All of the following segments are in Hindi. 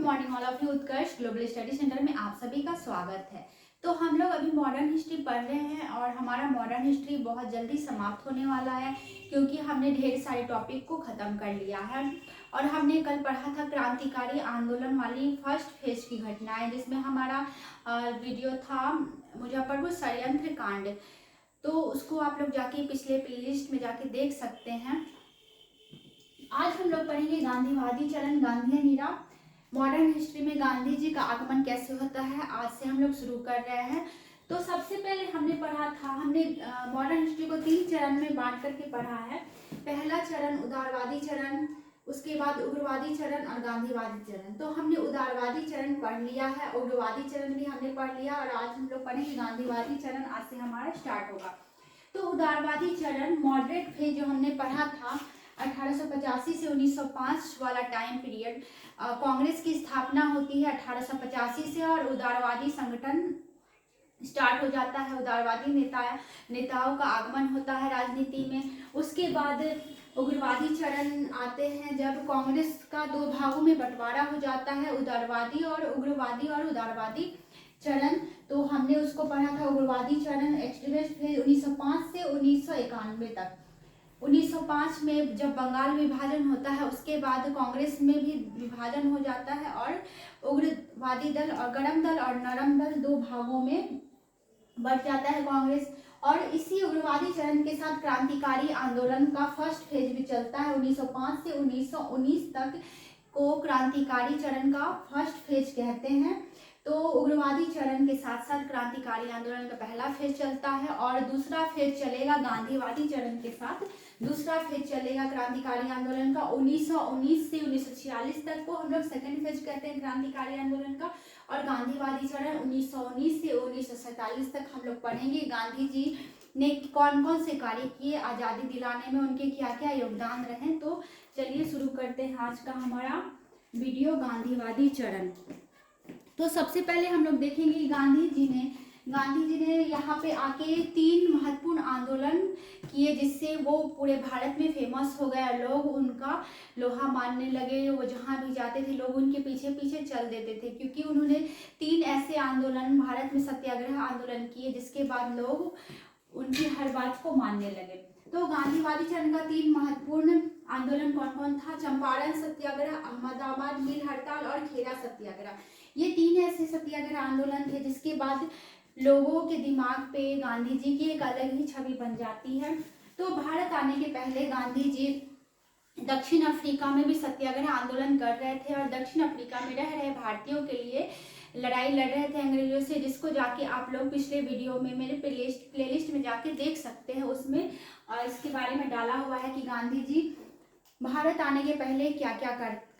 Morning all of you. Utkarsh global study centre में आप सभी का स्वागत है। तो हम लोग अभी मॉडर्न हिस्ट्री पढ़ रहे हैं और हमारा मॉडर्न हिस्ट्री बहुत जल्दी समाप्त होने वाला है क्योंकि हमने ढेर सारे टॉपिक को ख़त्म कर लिया है। और हमने कल पढ़ा था क्रांतिकारी आंदोलन वाली फर्स्ट फेज की घटनाएं, जिसमें हमारा वीडियो था मुजफ्फरपुर षड्यंत्र कांड। तो उसको आप लोग जाके पिछले प्लेलिस्ट में जाके देख सकते हैं। आज हम लोग पढ़ेंगे गांधीवादी चरण, गांधी एरा। मॉडर्न हिस्ट्री में गांधी जी का आगमन कैसे होता है, आज से हम लोग शुरू कर रहे हैं। तो सबसे पहले हमने पढ़ा था, हमने मॉडर्न हिस्ट्री को 3 चरण में बांट करके पढ़ा है। पहला चरण उदारवादी चरण, उसके बाद उग्रवादी चरण और गांधीवादी चरण। तो हमने उदारवादी चरण पढ़ लिया है, उग्रवादी चरण भी हमने पढ़ लिया और आज हम लोग पढ़ेंगे गांधीवादी चरण। आज से हमारा स्टार्ट होगा। तो उदारवादी चरण मॉडरेट फेज जो हमने पढ़ा था 1885 से 1905 वाला टाइम पीरियड। कांग्रेस की स्थापना होती है 1885 से और उदारवादी संगठन स्टार्ट हो जाता है। उदारवादी नेताओं का आगमन होता है राजनीति में। उसके बाद उग्रवादी चरण आते हैं जब कांग्रेस का 2 भागों में बंटवारा हो जाता है, उदारवादी और उग्रवादी और उदारवादी चरण। तो हमने उसको पढ़ा था उग्रवादी चरण एक्सट्रीमिस्ट फेज 1905 से 1991 तक। 1905 में जब बंगाल विभाजन होता है उसके बाद कांग्रेस में भी विभाजन हो जाता है और उग्रवादी दल और गर्म दल और नरम दल 2 भागों में बट जाता है कांग्रेस। और इसी उग्रवादी चरण के साथ क्रांतिकारी आंदोलन का फर्स्ट फेज भी चलता है 1905 से 1919 तक को क्रांतिकारी चरण का फर्स्ट फेज कहते हैं। तो उग्रवादी चरण के साथ साथ क्रांतिकारी आंदोलन का पहला फेज चलता है और दूसरा फेज चलेगा गांधीवादी चरण के साथ। दूसरा फेज चलेगा क्रांतिकारी आंदोलन का 1919 से 1946 तक को हम लोग सेकेंड फेज कहते हैं क्रांतिकारी आंदोलन का। और गांधीवादी चरण 1919 से 1947 तक हम लोग पढ़ेंगे गांधी जी ने कौन कौन से कार्य किए, आज़ादी दिलाने में उनके क्या क्या योगदान रहे। तो चलिए शुरू करते हैं आज का हमारा वीडियो गांधीवादी चरण। तो सबसे पहले हम लोग देखेंगे गांधी जी ने यहाँ पे आके 3 महत्वपूर्ण आंदोलन किए जिससे वो पूरे भारत में फेमस हो गया। लोग उनका लोहा मानने लगे, वो जहाँ भी जाते थे लोग उनके पीछे पीछे चल देते थे क्योंकि उन्होंने 3 ऐसे आंदोलन भारत में सत्याग्रह आंदोलन किए जिसके बाद लोग उनकी हर बात को मानने लगे। तो गांधीवादी चरण का 3 महत्वपूर्ण आंदोलन कौन कौन था? चंपारण सत्याग्रह, अहमदाबाद मिल हड़ताल और खेड़ा सत्याग्रह। ये 3 ऐसे सत्याग्रह आंदोलन थे जिसके बाद लोगों के दिमाग पे गांधी जी की एक अलग ही छवि बन जाती है। तो भारत आने के पहले गांधी जी दक्षिण अफ्रीका में भी सत्याग्रह आंदोलन कर रहे थे और दक्षिण अफ्रीका में रह रहे भारतीयों के लिए लड़ाई लड़ रहे थे अंग्रेजों से, जिसको जाके आप लोग पिछले वीडियो में मेरे प्लेलिस्ट में जाके देख सकते हैं। उसमें इसके बारे में डाला हुआ है कि गांधी जी भारत आने के पहले क्या क्या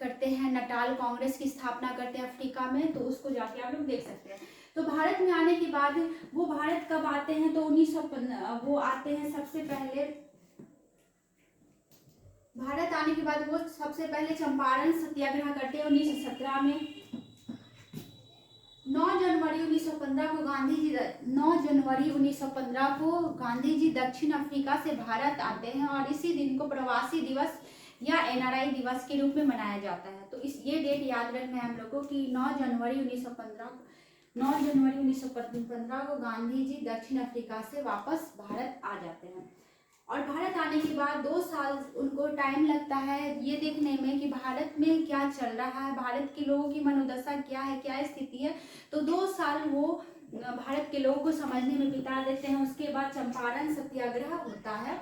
करते हैं। नटाल कांग्रेस की स्थापना करते हैं अफ्रीका में, तो उसको जाके आप लोग देख सकते हैं। तो भारत में आने के बाद वो भारत कब आते हैं? तो 1915 वो आते हैं। सबसे पहले भारत आने के बाद वो सबसे पहले चंपारण सत्याग्रह करते हैं 1917 में। 9 जनवरी 1915 को गांधी जी दक्षिण अफ्रीका से भारत आते हैं और इसी दिन को प्रवासी दिवस या NRI दिवस के रूप में मनाया जाता है। तो ये डेट याद रखना है हम लोग को कि 9 जनवरी 1915 को गांधी जी दक्षिण अफ्रीका से वापस भारत आ जाते हैं। और भारत आने के बाद 2 साल उनको टाइम लगता है ये देखने में कि भारत में क्या चल रहा है, भारत के लोगों की मनोदशा क्या है, क्या स्थिति है। तो 2 साल वो भारत के लोगों को समझने में बिता देते हैं। उसके बाद चंपारण सत्याग्रह होता है।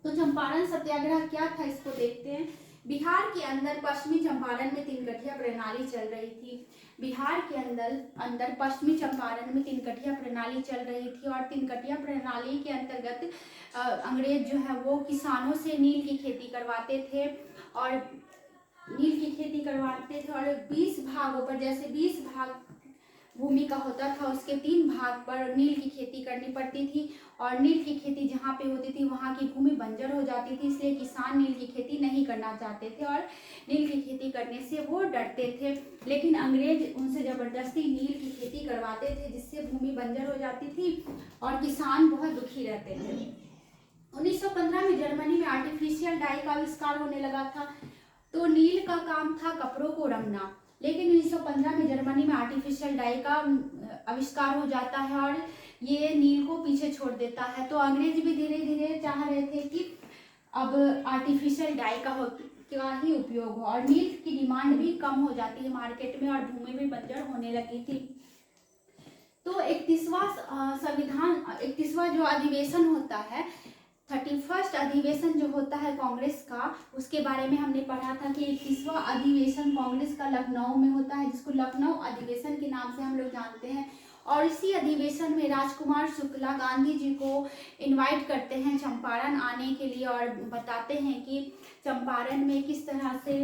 तो चंपारण सत्याग्रह क्या था इसको देखते हैं। बिहार के अंदर पश्चिमी चंपारण में 3 कठिया प्रणाली चल रही थी। बिहार के अंदर पश्चिमी चंपारण में 3 कठिया प्रणाली चल रही थी और 3 कठिया प्रणाली के अंतर्गत अंग्रेज जो है वो किसानों से नील की खेती करवाते थे और 20 भागों पर, जैसे 20 भाग भूमि का होता था उसके 3 भाग पर नील की खेती करनी पड़ती थी और नील की खेती जहाँ पे होती थी वहाँ की भूमि बंजर हो जाती थी, इसलिए किसान नील की खेती नहीं करना चाहते थे और नील की खेती करने से वो डरते थे। लेकिन अंग्रेज उनसे ज़बरदस्ती नील की खेती करवाते थे जिससे भूमि बंजर हो जाती थी और किसान बहुत दुखी रहते थे। 1915 में जर्मनी में आर्टिफिशियल डाई का आविष्कार होने लगा था। तो नील का काम था कपड़ों को रंगना लेकिन 1915 में जर्मनी में आर्टिफिशियल डाई का आविष्कार हो जाता है और ये नील को पीछे छोड़ देता है। तो अंग्रेज भी धीरे धीरे चाह रहे थे कि अब आर्टिफिशियल डाई का ही उपयोग हो, और नील की डिमांड भी कम हो जाती है मार्केट में और भूमि भी बंजर होने लगी थी। तो 31वां जो अधिवेशन होता है, 31st अधिवेशन जो होता है कांग्रेस का, उसके बारे में हमने पढ़ा था कि 31वां अधिवेशन कांग्रेस का लखनऊ में होता है, जिसको लखनऊ अधिवेशन के नाम से हम लोग जानते हैं। और इसी अधिवेशन में राजकुमार शुक्ला गांधी जी को इनवाइट करते हैं चंपारण आने के लिए और बताते हैं कि चंपारण में किस तरह से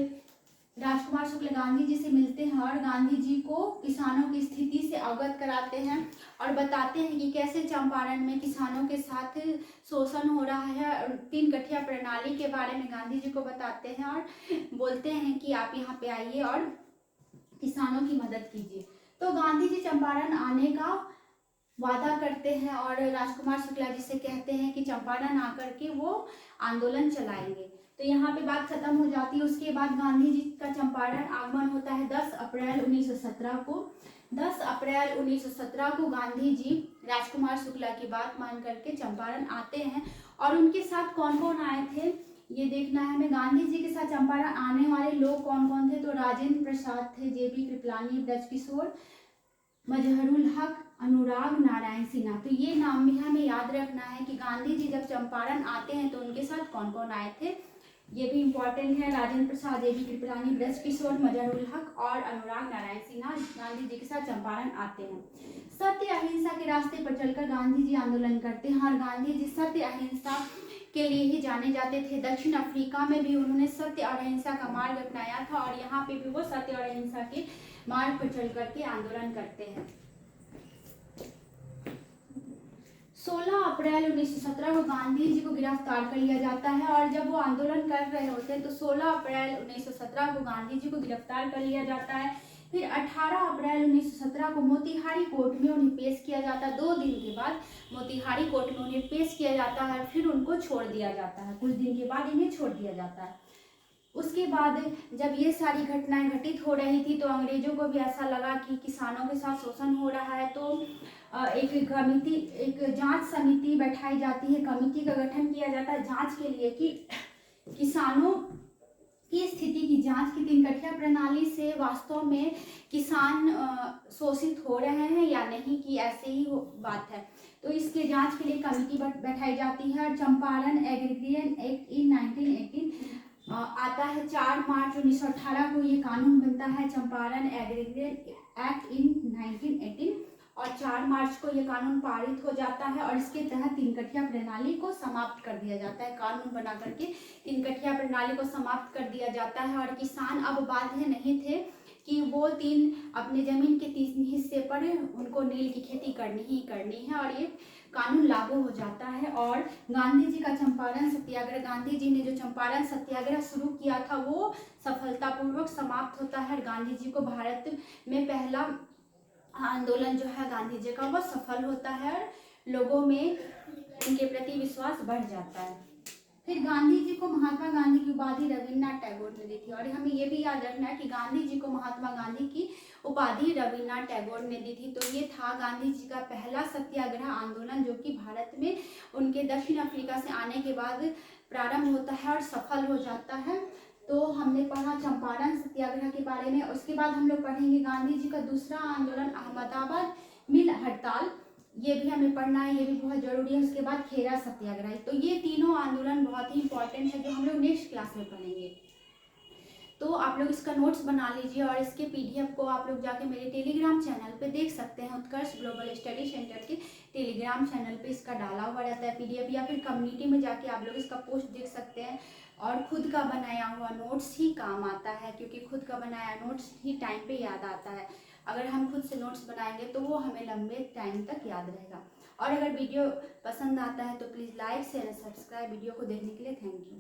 राजकुमार शुक्ल गांधी जी से मिलते हैं और गांधी जी को किसानों की स्थिति से अवगत कराते हैं और बताते हैं कि कैसे चंपारण में किसानों के साथ शोषण हो रहा है। और 3 कठिया प्रणाली के बारे में गांधी जी को बताते हैं और बोलते हैं कि आप यहाँ पे आइए और किसानों की मदद कीजिए। तो गांधी जी चंपारण आने का वादा करते हैं और राजकुमार शुक्ला जी से कहते हैं कि चंपारण आकर के वो आंदोलन चलाएंगे। तो यहाँ पे बात खत्म हो जाती है। उसके बाद गांधी जी का चंपारण आगमन होता है 10 अप्रैल 1917 को। 10 अप्रैल 1917 को गांधी जी राजकुमार शुक्ला की बात मान करके चंपारण आते हैं। और उनके साथ कौन कौन आए थे ये देखना है हमें। गांधी जी के साथ चंपारण आने वाले लोग कौन कौन थे, तो राजेंद्र प्रसाद थे, जेबी कृपलानी, ब्रजकिशोर, मजहरुल हक, अनुराग नारायण सिन्हा। तो ये नाम भी हमें याद रखना है कि गांधी जी जब चंपारण आते हैं तो उनके साथ कौन कौन आए थे, ये भी इम्पोर्टेंट है। राजेंद्र प्रसाद, जेबी कृपलानी, ब्रजकिशोर, मजहरुल हक और अनुराग नारायण सिन्हा गांधी जी के साथ चंपारण आते हैं। सत्य अहिंसा के रास्ते पर चलकर गांधी जी आंदोलन करते हैं और गांधी जी सत्य अहिंसा के लिए ही जाने जाते थे। दक्षिण अफ्रीका में भी उन्होंने सत्य और अहिंसा का मार्ग अपनाया था और यहाँ पे भी वो सत्य और अहिंसा के मार्ग पर चल करके आंदोलन करते हैं। 16 अप्रैल 1917 को गांधी जी को गिरफ्तार कर लिया जाता है और जब वो आंदोलन कर रहे होते हैं तो 16 अप्रैल 1917 को गांधी जी को गिरफ्तार कर लिया जाता है। फिर 18 अप्रैल 1917 को मोतिहारी कोर्ट में उन्हें पेश किया जाता है। 2 दिन के बाद मोतिहारी कोर्ट में उन्हें पेश किया जाता है, फिर उनको छोड़ दिया जाता है। कुछ दिन के बाद इन्हें छोड़ दिया जाता है। उसके बाद जब ये सारी घटनाएं घटित हो रही थी तो अंग्रेजों को भी ऐसा लगा कि किसानों के साथ शोषण हो रहा है। तो एक जांच समिति बैठाई जाती है, कमेटी का गठन किया जाता है जांच के लिए कि किसानों की स्थिति की जांच की 3 कठिया प्रणाली से वास्तव में किसान शोषित हो रहे हैं या नहीं, कि ऐसे ही बात है। तो इसके जांच के लिए कमेटी बैठाई जाती है और चंपारण एग्रीरियन एक्ट इन 1918 आता है। 4 मार्च 1918 को ये कानून बनता है, चंपारण एग्रीरियन एक्ट इन 1918, और 4 मार्च को ये कानून पारित हो जाता है और इसके तहत 3 कठिया प्रणाली को समाप्त कर दिया जाता है। कानून बना करके 3 कठिया प्रणाली को समाप्त कर दिया जाता है और किसान अब बाध्य नहीं थे कि वो 3 अपने जमीन के 3 हिस्से पर उनको नील की खेती करनी ही करनी है, और ये कानून लागू हो जाता है। और गांधी जी का चंपारण सत्याग्रह, गांधी जी ने जो चंपारण सत्याग्रह शुरू किया था वो सफलतापूर्वक समाप्त होता है। गांधी जी को भारत में पहला आंदोलन जो है गांधी जी का वो सफल होता है और लोगों में उनके प्रति विश्वास बढ़ जाता है। फिर गांधी जी को महात्मा गांधी की उपाधि रविन्द्रनाथ टैगोर ने दी थी, और हमें ये भी याद रखना है कि गांधी जी को महात्मा गांधी की उपाधि रविन्द्रनाथ टैगोर ने दी थी। तो ये था गांधी जी का पहला सत्याग्रह आंदोलन जो कि भारत में उनके दक्षिण अफ्रीका से आने के बाद प्रारंभ होता है और सफल हो जाता है। तो हमने पढ़ा चंपारण सत्याग्रह के बारे में। उसके बाद हम लोग पढ़ेंगे गांधी जी का दूसरा आंदोलन अहमदाबाद मिल हड़ताल, ये भी हमें पढ़ना है, ये भी बहुत जरूरी है। उसके बाद खेरा सत्याग्रह। तो ये तीनों आंदोलन बहुत ही इंपॉर्टेंट है जो हम लोग नेक्स्ट क्लास में पढ़ेंगे। तो आप लोग इसका नोट्स बना लीजिए और इसके पीडीएफ को आप लोग जाके मेरे टेलीग्राम चैनल पे देख सकते हैं। उत्कर्ष ग्लोबल स्टडी सेंटर के टेलीग्राम चैनल पे इसका डाला हुआ रहता है पीडीएफ, या फिर कम्युनिटी में जाके आप लोग इसका पोस्ट देख सकते हैं। और खुद का बनाया हुआ नोट्स ही काम आता है, क्योंकि खुद का बनाया नोट्स ही टाइम पे याद आता है। अगर हम खुद से नोट्स बनाएंगे तो वो हमें लंबे टाइम तक याद रहेगा। और अगर वीडियो पसंद आता है तो please like share subscribe video को देखने के लिए। Thank you.